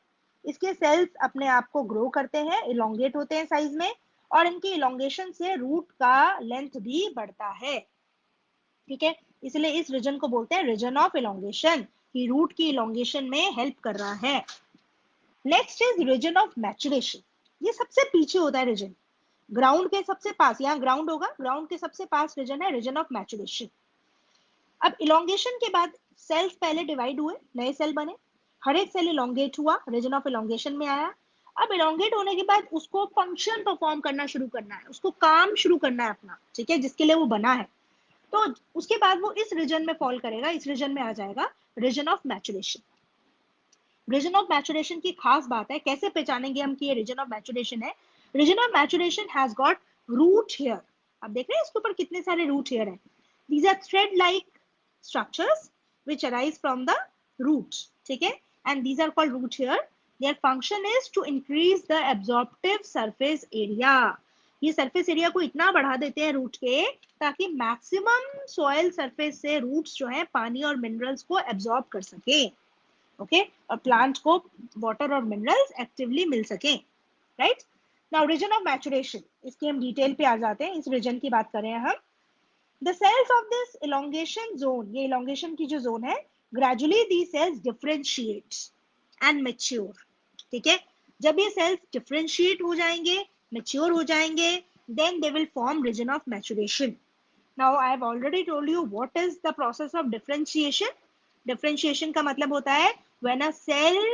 इसके sales अपने आप को ग्रो करते हैं, इलोंगेट होते हैं साइज में, और इनकी इलोंगेशन से रूट का लेंथ भी बढ़ता है। ठीक है, इसलिए इस रीजन को बोलते हैं रीजन ऑफ इलोंगेशन, कि रूट की इलोंगेशन में हेल्प कर रहा है। Next is region of maturation. ये सबसे पीछे होता है रीजन, ग्राउंड के सबसे पास, यहाँ ग्राउंड होगा, ग्राउंड के सबसे पास रीजन है रीजन ऑफ मैचुरेशन। अब इलोंगेशन के बाद सेल्स पहले डिवाइड हुए, नए सेल बने, हर एक सेल इलोंगेट हुआ, रीजन ऑफ इलोंगेशन में आया। अब इलोंगेट होने के बाद उसको फंक्शन परफॉर्म करना शुरू करना है, उसको काम शुरू करना है अपना, ठीक है, जिसके लिए वो बना है। तो उसके बाद वो इस रीजन में फॉल करेगा, इस रीजन में आ जाएगा region of maturation. Region of maturation की खास बात है, कैसे पहचानेंगे हम कि ये रीजन ऑफ मैचुरेशन है। Region of maturation has got root hair. आप देख रहे हैं इसके ऊपर कितने सारे रूट हेयर हैं। These are thread like structures which arise from the roots, ठीक है, and these are called root hair. Their function is to increase the absorptive surface area. ये सरफेस एरिया को इतना बढ़ा देते हैं रूट के, ताकि मैक्सिमम सॉइल सरफेस से रूट्स जो है पानी और मिनरल्स को एब्जॉर्ब कर सके। ओके, और प्लांट को वाटर और मिनरल्स एक्टिवली मिल सके। Right, now region of maturation, इसकी हम डिटेल पे आ जाते हैं। इस रीजन की बात करें हम, the cells of this elongation zone, ये elongation की जो zone है, gradually these cells differentiate and mature. ठीक है, जब ये cells differentiate हो जाएंगे, mature हो जाएंगे, then they will form region of maturation. Now I have already told you what is the process of differentiation. Differentiation का मतलब होता है when a cell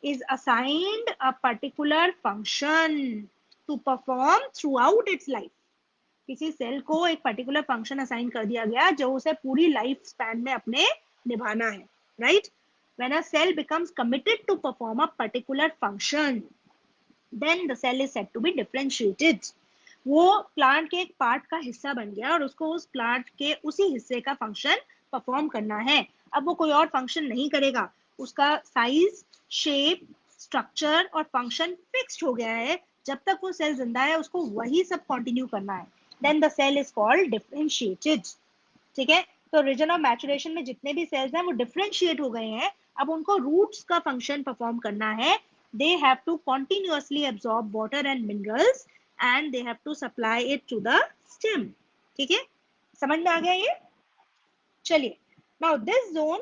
is assigned a particular function to perform throughout its life. किसी cell को एक particular function assign कर दिया गया जो उसे पूरी लाइफ स्पैन में अपने निभाना है। Right, when a cell becomes committed to perform a particular function, then the cell is said to be differentiated. वो प्लांट के एक पार्ट का हिस्सा बन गया और उसको उस प्लांट के उसी हिस्से का फंक्शन परफॉर्म करना है। अब वो कोई और फंक्शन नहीं करेगा, उसका साइज, शेप, स्ट्रक्चर और फंक्शन फिक्स्ड हो गया है। जब तक वो सेल जिंदा है उसको वही सब कंटिन्यू करना है। then the cell is called differentiated. ठीक है, तो रीजन ऑफ मैचुरेशन में जितने भी सेल्स हैं वो डिफरेंशिएट हो गए हैं, अब उनको रूट्स का फंक्शन परफॉर्म करना है। They have to continuously absorb water and minerals and they have to supply it to the stem. ठीक है, समझ में आ गया ये? चलिए, now this zone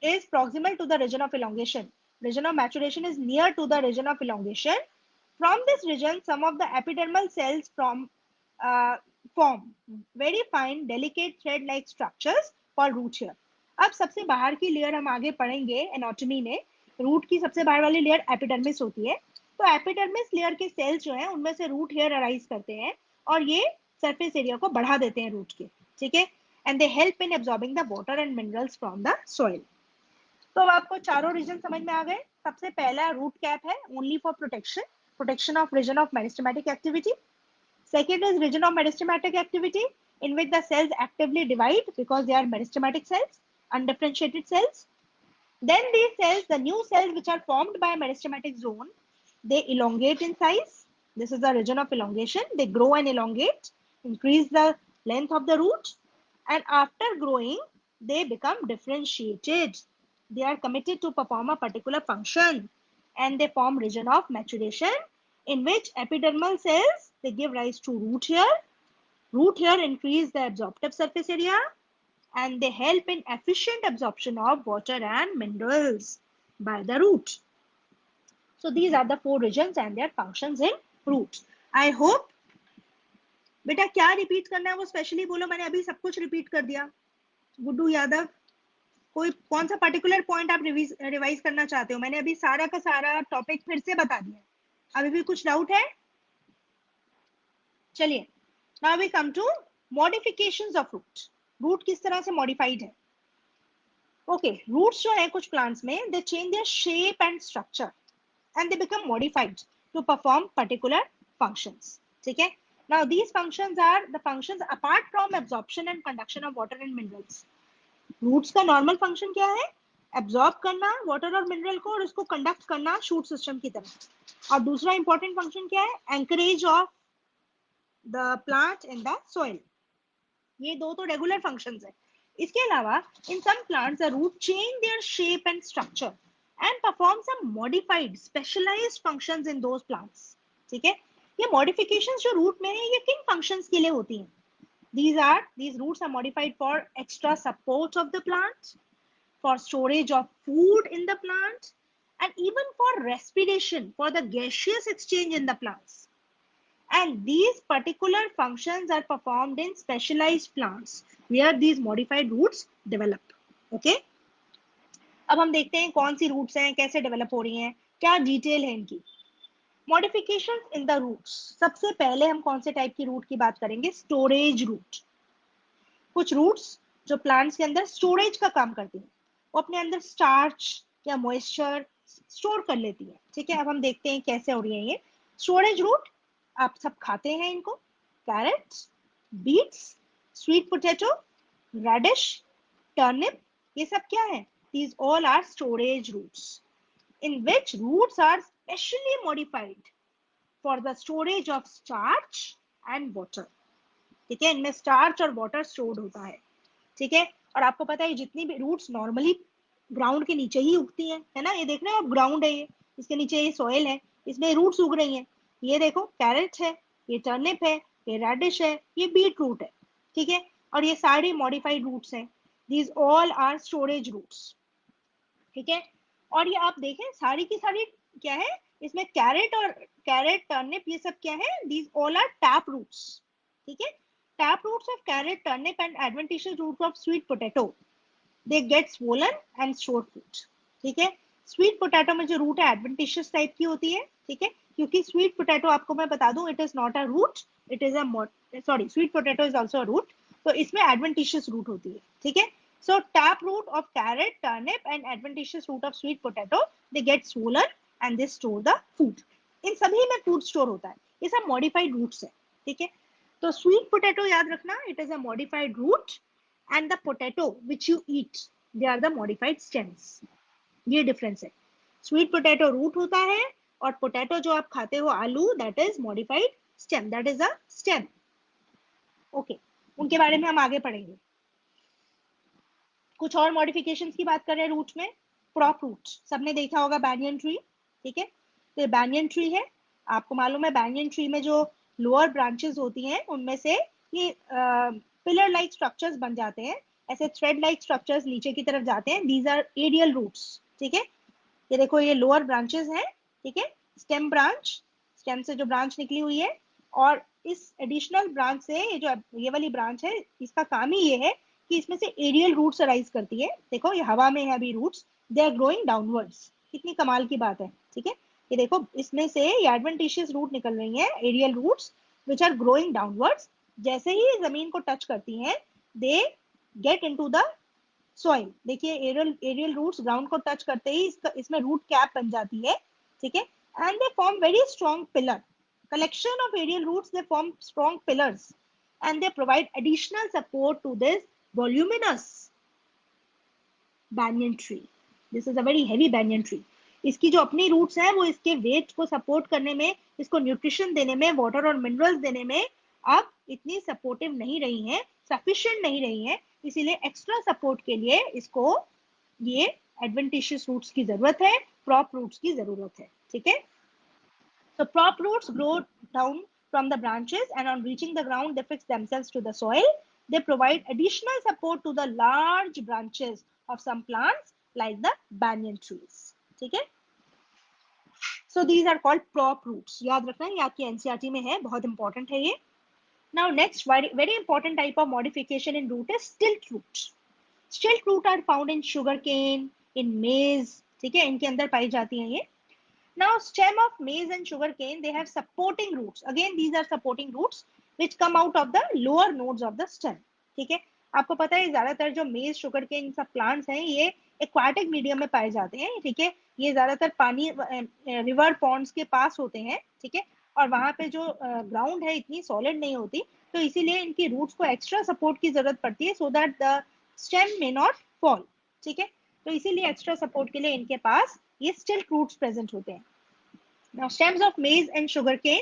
is proximal to the region of elongation. Region of maturation is near to the region of elongation. From this region, some of the epidermal cells uh, form very fine, delicate thread-like structures called root hair. अब सबसे बाहर की layer हम आगे पढ़ेंगे anatomy में। Root की सबसे बाहर वाली लेयर एपिडर्मिस होती है। तो एपिडर्मिस लेयर के सेल्स जो हैं उनमें से रूट हेयर अराइज करते हैं और ये सरफेस एरिया को बढ़ा देते हैं रूट के। ठीक है, and they help in absorbing the water and minerals from the soil. तो अब आपको चारों रीजन समझ में आ गए। सबसे पहला रूट कैप है, only for protection, protection of region of meristematic activity. Second is region of meristematic activity in which the cells actively divide because they are meristematic cells, undifferentiated cells. Then these cells, the new cells which are formed by a meristematic zone, they elongate in size. This is the region of elongation. They grow and elongate, increase the length of the root, and after growing, they become differentiated. They are committed to perform a particular function, and they form region of maturation, in which epidermal cells, they give rise to root hair. Root hair increase the absorptive surface area, and they help in efficient absorption of water and minerals by the root. So these are the four regions and their functions in roots. I hope बेटा क्या repeat करना है वो specially बोलो, मैंने अभी सब कुछ रिपीट कर दिया। गुड्डू यादव, कोई कौन सा पर्टिकुलर पॉइंट आप रिवाइज करना चाहते हो? मैंने अभी सारा का सारा टॉपिक फिर से बता दिया, अभी भी कुछ डाउट है? चलिए, now we come to modifications of root. Root किस तरह से मॉडिफाइड है? ओके, रूट्स जो है कुछ प्लांट्स में, they change their shape and structure and they become modified to perform particular functions. ठीक है, Now these functions are the functions apart from absorption and conduction of water and minerals. Roots का normal function क्या है? Absorb करना water और mineral को और उसको कंडक्ट करना शूट सिस्टम की तरफ। और दूसरा इंपॉर्टेंट फंक्शन क्या है? Anchorage of the plant in the soil. ये दो तो रेगुलर फंक्शंस है। इसके अलावा in some plants the root change their shape and structure and perform some modified specialised functions in those plants. ठीक है, ये मॉडिफिकेशंस जो रूट में है ये किन फंक्शंस के लिए होती हैं? These roots are modified for extra support of the plant, for storage of food in the plant, and even for respiration, for the gaseous exchange in the plants. And these particular functions are performed in specialized plants where these modified roots develop. Okay? अब हम देखते हैं कौन sea routes हैं, कैसे develop हो रही हैं, क्या डिटेल है इनकी। मॉडिफिकेशन इन द रूट्स, सबसे पहले हम कौन से टाइप की रूट की बात करेंगे? Storage root. कुछ रूट्स जो प्लांट्स के अंदर स्टोरेज का काम करती हैं, वो अपने अंदर स्टार्च या मॉइस्चर स्टोर कर लेती है। ठीक है, अब हम देखते हैं कैसे हो रही है ये स्टोरेज रूट। आप सब खाते हैं इनको, carrots, beets, sweet potato, radish, turnip, ये सब क्या है? These all are storage roots in which roots are specially modified for the storage of starch and water. ठीक है, इनमें स्टार्च और वाटर स्टोर्ड होता है। ठीक है, और आपको पता है जितनी भी रूट्स नॉर्मली ग्राउंड के नीचे ही उगती हैं, है ना? ये देख रहे हैं आप, ग्राउंड है ये, इसके नीचे ये सॉइल है, इसमें रूट्स उग रही हैं। ये देखो कैरेट है, ये टर्निप है, ये रेडिश है, ये बीट रूट है। ठीक है, और ये सारी मॉडिफाइड रूट्स हैं। These all are storage roots. ठीक है, और ये आप देखें सारी की सारी क्या है इसमें? कैरेट टर्निप ये सब क्या है? These all are tap roots. ठीक है, tap roots of carrot, turnip and adventitious roots of sweet potato, they get swollen and store food. ठीक है, स्वीट पोटैटो में जो रूट है एडवेंटिशियस टाइप की होती है। ठीक है, क्योंकि स्वीट पोटैटो आपको मैं बता दूं, it is not a root, it is a sorry, sweet potato is also a root, तो इसमें एडवेंटिशियस रूट होती है। ठीक है, so tap root of carrot, turnip and adventitious root of sweet potato, they get swollen and they store the food. इन सभी में food store होता है, ये सब मॉडिफाइड रूट्स है। ठीक है, तो स्वीट पोटैटो याद रखना, it is a modified root and the potato which you eat, they are the modified stems. ये डिफरेंस है, स्वीट पोटैटो रूट होता है और पोटैटो जो आप खाते हो आलू, that is modified stem, that is a stem. Okay, उनके बारे में हम आगे पढ़ेंगे। कुछ और मॉडिफिकेशंस की बात कर रहे हैं रूट में। क्रॉप रूट, सबने देखा होगा बैनियन ट्री। ठीक है, तो ये बैनियन ट्री है, आपको मालूम है बैनियन ट्री में जो लोअर ब्रांचेस होती हैं उनमें से ये पिलर लाइक स्ट्रक्चर्स बन जाते हैं, ऐसे थ्रेड लाइक स्ट्रक्चर्स नीचे की तरफ जाते हैं, दीज आर एरियल रूट्स। ठीक है, ये देखो ये लोअर ब्रांचेस हैं। ठीक है, स्टेम ब्रांच, स्टेम से जो ब्रांच निकली हुई है, और इस एडिशनल ब्रांच से ये जो ये वाली ब्रांच है, इसका काम ही ये है कि इसमें से एरियल रूट्स अराइज करती है। देखो ये हवा में है अभी roots, they are growing downwards, कितनी कमाल की बात है। ठीक है, ये देखो इसमें से ये एडवेंटिशियस रूट निकल रही है, aerial roots which are growing downwards. जैसे ही जमीन को टच करती हैं, they get into the soil. देखिए एरियल रूट्स ग्राउंड को टच करते ही इसमें रूट कैप बन जाती है। ठीक है, and they form very strong pillar, collection of aerial roots, they form strong pillars and they provide additional support to this voluminous banyan tree. This is a very heavy banyan tree. इसकी जो अपनी roots हैं वो इसके wait को support करने में, इसको न्यूट्रिशन देने में, वाटर और मिनरल्स देने में अब इतनी सपोर्टिव नहीं रही हैं, सफिशिएंट नहीं रही हैं, इसीलिए एक्स्ट्रा सपोर्ट के लिए इसको ये एडवेंटिशियस रूट्स की जरूरत है, प्रॉप रूट्स की जरूरत है। ठीक है, so prop roots grow down from the branches and on reaching the ground they fix themselves to the soil. They provide additional support to the large branches of some plants like the banyan trees. ठीक है, so these are called prop roots. याद रखना, ये आपकी NCERT में है, बहुत important है ये। Now next very important type of modification in root is stilt root. Stilt root are found in sugarcane, in maize. ठीक है, इनके अंदर पाई जाती हैं ये। Now stem of maize and sugarcane, they have supporting roots. Again these are supporting roots which come out of the lower nodes of the stem. ठीक है, आपको पता है ज्यादातर जो मेज शुगर के इन सब प्लांट्स हैं ये एक्वाटिक मीडियम में पाए जाते हैं। ठीक है, ये ज्यादातर पानी रिवर पॉन्ड्स के पास होते हैं। ठीक है, और वहां पे जो ग्राउंड है इतनी सॉलिड नहीं होती, तो इसीलिए इनकी रूट्स को एक्स्ट्रा सपोर्ट की जरूरत पड़ती है, so that the stem may not fall. ठीक है, तो इसीलिए एक्स्ट्रा सपोर्ट के लिए इनके पास ये स्टिल्ट रूट्स प्रेजेंट होते हैं। नाउ स्टेम्स ऑफ मेज and sugarcane,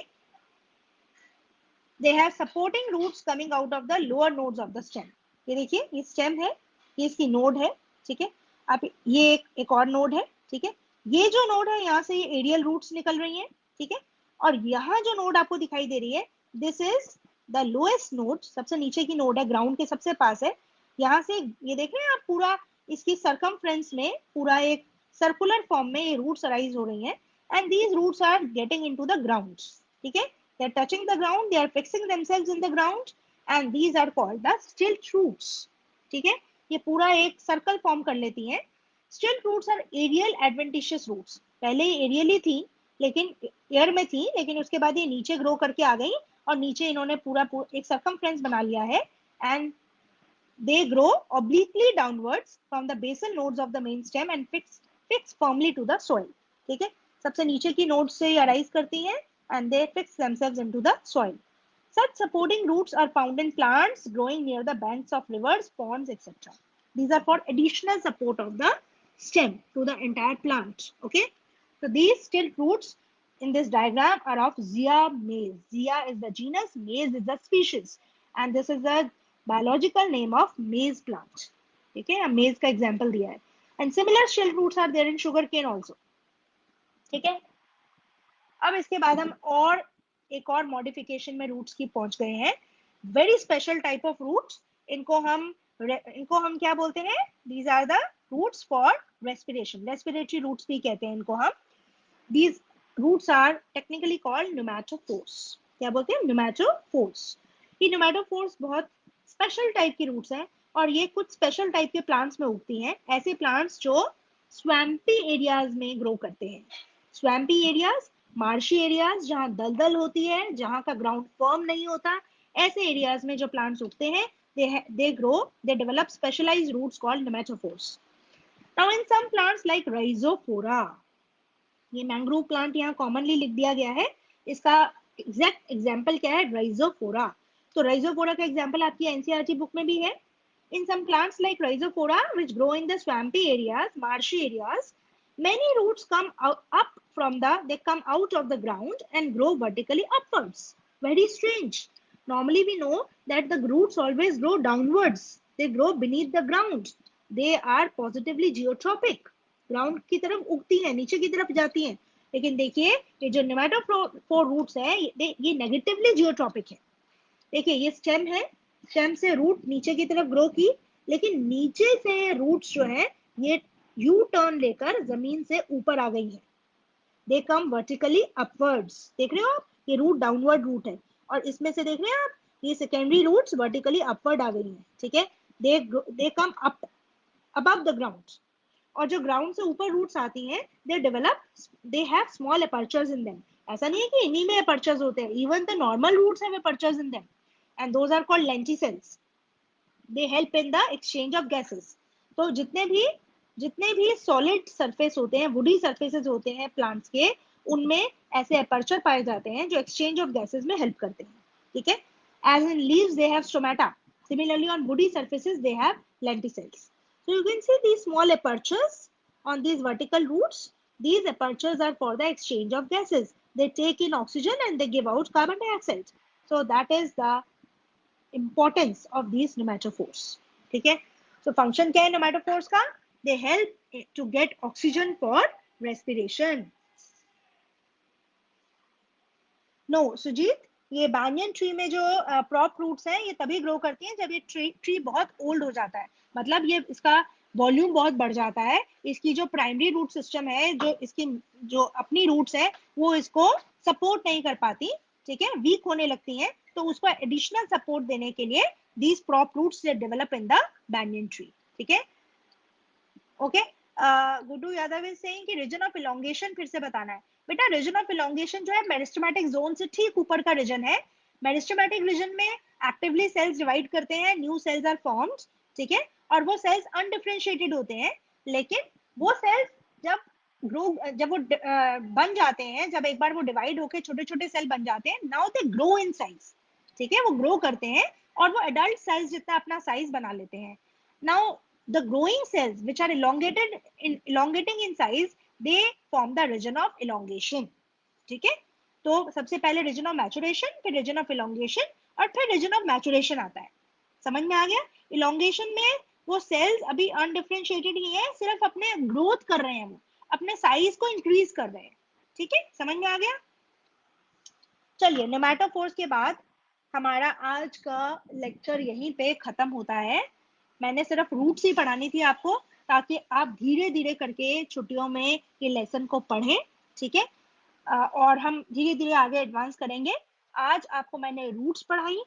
they have supporting roots coming out of the lower nodes of the stem। ये देखिए, ये स्टेम है, ये इसकी नोड है। ठीक है, आप ये एक और नोड है। ठीक है, ये जो नोड है यहाँ से ये एरियल रूट्स निकल रही हैं। ठीक है, और यहाँ जो नोड आपको दिखाई दे रही है, this is the lowest node, सबसे नीचे की नोड है, ग्राउंड के सबसे पास है। यहाँ से ये देख रहे हैं आप, पूरा इसकी सरकमफ्रेंस में पूरा एक सर्कुलर फॉर्म में ये रूट्स अराइज हो रही हैं, and these roots are getting into the ground. ठीक है, they are touching the ground, they are fixing themselves in the ground, and these are called the stilt roots। ठीक है, ये पूरा एक सर्कल फॉर्म कर लेती हैं। stilt roots are aerial adventitious roots। पहले एरियल ही थी, लेकिन एयर में थी, लेकिन उसके बाद ये नीचे ग्रो करके आ गई, और नीचे इन्होंने पूरा एक सर्कमफ्रेंस बना लिया है, and they grow obliquely downwards from the basal nodes of the main stem and fix firmly to the soil। ठीक है, सबसे नीचे की नोड से अराइज करती हैं, and they fix themselves into the soil। Such supporting roots are found in plants growing near the banks of rivers, ponds, etc। These are for additional support of the stem to the entire plant। Okay, so these stilt roots in this diagram are of Zea mays। Zea is the genus, maize is the species, and this is the biological name of maize plant। ठीक है, maize का example दिया है, and similar stilt roots are there in sugarcane also। ठीक है, अब इसके बाद हम और एक और मॉडिफिकेशन में रूट्स की पहुंच गए हैं, very special type of roots. इनको हम क्या बोलते हैं, these are the roots for respiration, respiratory roots भी कहते हैं इनको हम। These roots are technically called pneumatophores. क्या बोलते हैं, न्यूमैटोफोर्स। ये न्यूमैटोफोर्स बहुत स्पेशल टाइप की रूट्स हैं, और ये कुछ स्पेशल टाइप के प्लांट्स में उगती हैं, ऐसे प्लांट्स जो स्वैम्पी एरियाज में ग्रो करते हैं। स्वैम्पी एरियाज, मार्शी एरियाज जहां दलदल होती है, जहां का ग्राउंड फर्म नहीं होता, ऐसे एरियाज में जो प्लांट्स उगते हैं, they develop specialized roots called nematophores। Now in some plants like rhizophora, ये मैंग्रोव प्लांट यहाँ कॉमनली लिख दिया गया है, इसका एग्जैक्ट एग्जाम्पल क्या है, राइजोफोरा। तो राइजोफोरा का एग्जाम्पल आपकी एनसीईआरटी बुक में भी है। In some plants like rhizophora, which grow in the swampy areas, marshy areas, many roots they come out of the ground and grow vertically upwards। Very strange। Normally we know that the roots always grow downwards, they grow beneath the ground, they are positively geotropic, ground की तरफ उगती है, नीचे की तरफ जाती है। लेकिन देखिए, ये जो नेमेटोफोर रूट्स है, ये नेगेटिवली जियोट्रॉपिक है। देखिए, ये स्टेम है, स्टेम से रूट नीचे की तरफ ग्रो की, लेकिन नीचे से रूट्स जो है ये यू टर्न लेकर जमीन से ऊपर आ गई है। They come vertically upwards. देख रहे हो आप, ये रूट डाउनवर्ड रूट है, और इसमें से देख रहे हैं आप, ये सेकेंडरी रूट्स वर्टिकली अपवर्ड आ गई हैं। ठीक है, they come up above the ground, और जो ग्राउंड से ऊपर रूट्स आती हैं, they have small apertures in them. ऐसा नहीं है कि इन्हीं में अपर्चर्स होते हैं, even the normal roots have apertures in them, and those are called lenticels. They help in the exchange of gases. तो जितने भी सॉलिड सरफेस होते हैं, वुडी सरफेसेस होते हैं प्लांट्स के, उनमें ऐसे अपर्चर पाए जाते हैं जो एक्सचेंज ऑफ गैसेस में हेल्प करते हैं। ठीक है, as in leaves they have stomata, similarly on woody surfaces they have lenticels. So you can see these small apertures on these vertical roots. These apertures are for the exchange of gases. They take in oxygen and they give out carbon dioxide. So that is the importance of these nematophores। ठीक है, so function क्या है nematophores का, they help to get oxygen for respiration। No Sujit, ये banyan tree में जो prop roots हैं, ये तभी ग्रो करती हैं जब ये ट्री बहुत ओल्ड हो जाता है, मतलब ये इसका वॉल्यूम बहुत बढ़ जाता है, इसकी जो प्राइमरी रूट सिस्टम है, जो इसकी जो अपनी रूट्स है, वो इसको सपोर्ट नहीं कर पाती। ठीक है, वीक होने लगती हैं, तो उसको एडिशनल सपोर्ट देने के लिए these prop roots develop in the banyan tree. ठीक है, okay. Guddu Yadav is saying कि रीजन ऑफ इलोंगेशन फिर से बताना है। बेटा, रीजन ऑफ इलोंगेशन जो है मेरिस्टेमेटिक जोन से ठीक ऊपर का रीजन है। मेरिस्टेमेटिक रीजन में एक्टिवली सेल्स डिवाइड करते हैं, न्यू सेल्स आर फॉर्म्ड। ठीक है, और वो सेल्स अनडिफरेंशिएटेड होते हैं, लेकिन वो सेल्स जब ग्रो, जब वो बन जाते हैं, जब एक बार वो डिवाइड होके छोटे छोटे सेल बन जाते हैं, now they grow in size, ठीक है, वो ग्रो करते हैं और वो एडल्ट सेल्स जितना अपना साइज बना लेते हैं. Now the growing cells which are elongating in size, they form the region of elongation. ठीक है, तो सबसे पहले रीजन ऑफ मैचुरेशन, फिर रीजन ऑफ इलोंगेशन, और फिर रीजन ऑफ मैचुरेशन आता है. समझ में आ गया? इलोंगेशन में वो सेल्स अभी अनडिफरेंशिएटेड ही है, सिर्फ अपने ग्रोथ कर रहे हैं, वो अपने साइज को इंक्रीज कर रहे हैं. ठीक है, समझ में आ गया? चलिए, नेमाटोफोर्स के बाद हमारा आज का लेक्चर यहीं पे खत्म होता है. मैंने सिर्फ रूट्स ही पढ़ानी थी आपको, ताकि आप धीरे धीरे करके छुट्टियों में ये लेसन को पढ़ें. ठीक है, और हम धीरे धीरे आगे एडवांस करेंगे. आज आपको मैंने रूट्स पढ़ाई,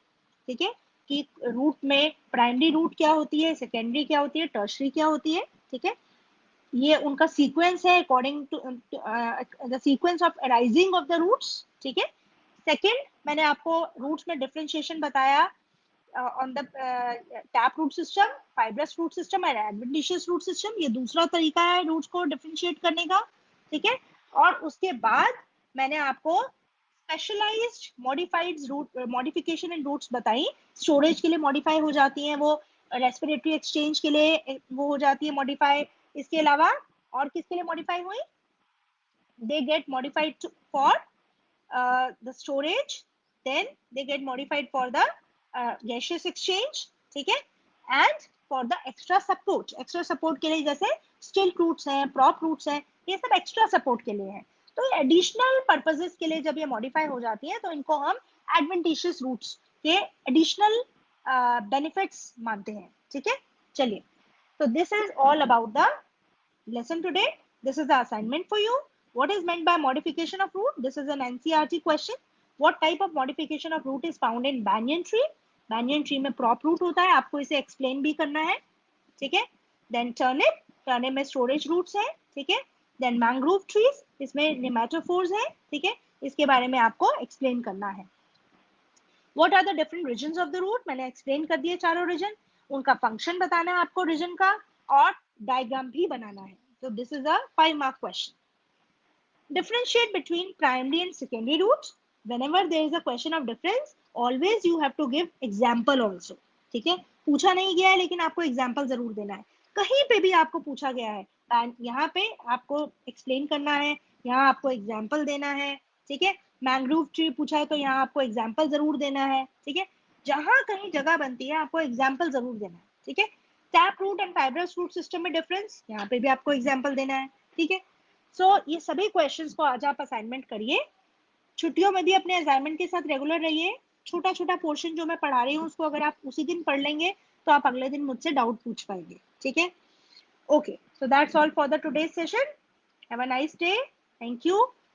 ठीक है, कि रूट में प्राइमरी रूट क्या होती है, सेकेंडरी क्या होती है, टर्शरी क्या होती है. ठीक है, ये उनका सीक्वेंस है according to the sequence of arising of the roots. ठीक है, सेकेंड मैंने आपको रूट्स में डिफरेंशिएशन बताया on the tap root system, fibrous root system और एडवेंटिशियस रूट सिस्टम. ये दूसरा तरीका है रूट्स को डिफरेंशिएट करने का. ठीक है, और उसके बाद मैंने आपको specialised modified root modification in roots बताई. स्टोरेज के लिए मॉडिफाई हो जाती हैं वो, रेस्पिरेटरी एक्सचेंज के लिए वो हो जाती है मॉडिफाई. इसके अलावा और किसके लिए मॉडिफाई हुई? They get modified for the storage, then they get modified for the gaseous exchange. ठीक है, and for the extra support के लिए, जैसे स्टिल रूट्स हैं, प्रॉप रूट्स हैं, ये सब एक्स्ट्रा सपोर्ट के लिए हैं. तो ये एडिशनल पर्पसेस के लिए जब ये मॉडिफाई हो जाती है, तो इनको हम एडवेंटिशियस रूट्स के एडिशनल बेनिफिट्स मानते हैं. ठीक है, चलिए, तो this is all about the lesson today. This is the assignment for you. What is meant by modification of root? This is an NCERT question. What type of modification of root is found in banyan tree? Banyan tree में prop root होता है, आपको इसे explain भी करना है. ठीक है, then turnip में storage roots है. ठीक है, then mangrove trees, इसमें nematophores है. ठीक है, इसके बारे में आपको explain करना है. What are the different regions of the root? मैंने explain कर दिए चारों region. उनका function बताना है आपको region का, और diagram भी बनाना है. So this is a 5-mark question. Differentiate between primary and secondary roots. Whenever there is a question of difference, always you have to give example also. ठीक है, पूछा नहीं गया है लेकिन आपको example जरूर देना है. कहीं पे भी आपको पूछा गया है, यहाँ पे आपको explain करना है, यहाँ आपको example देना है. ठीक है, मैंग्रोव ट्री पूछा है तो यहाँ आपको example जरूर देना है. ठीक है, जहां कहीं जगह बनती है आपको example जरूर देना है. ठीक है, tap root and fibrous root system में डिफरेंस, यहाँ पे भी आपको एग्जाम्पल देना है. ठीक है, सो ये सभी क्वेश्चंस को आज आप असाइनमेंट करिए. छुट्टियों में भी अपने असाइनमेंट के साथ रेगुलर रहिए. छोटा छोटा पोर्शन जो मैं पढ़ा रही हूँ उसको अगर आप उसी दिन पढ़ लेंगे तो आप अगले दिन मुझसे डाउट पूछ पाएंगे. ठीक है, okay, so that's all for the today's session. Have a nice day. Thank you.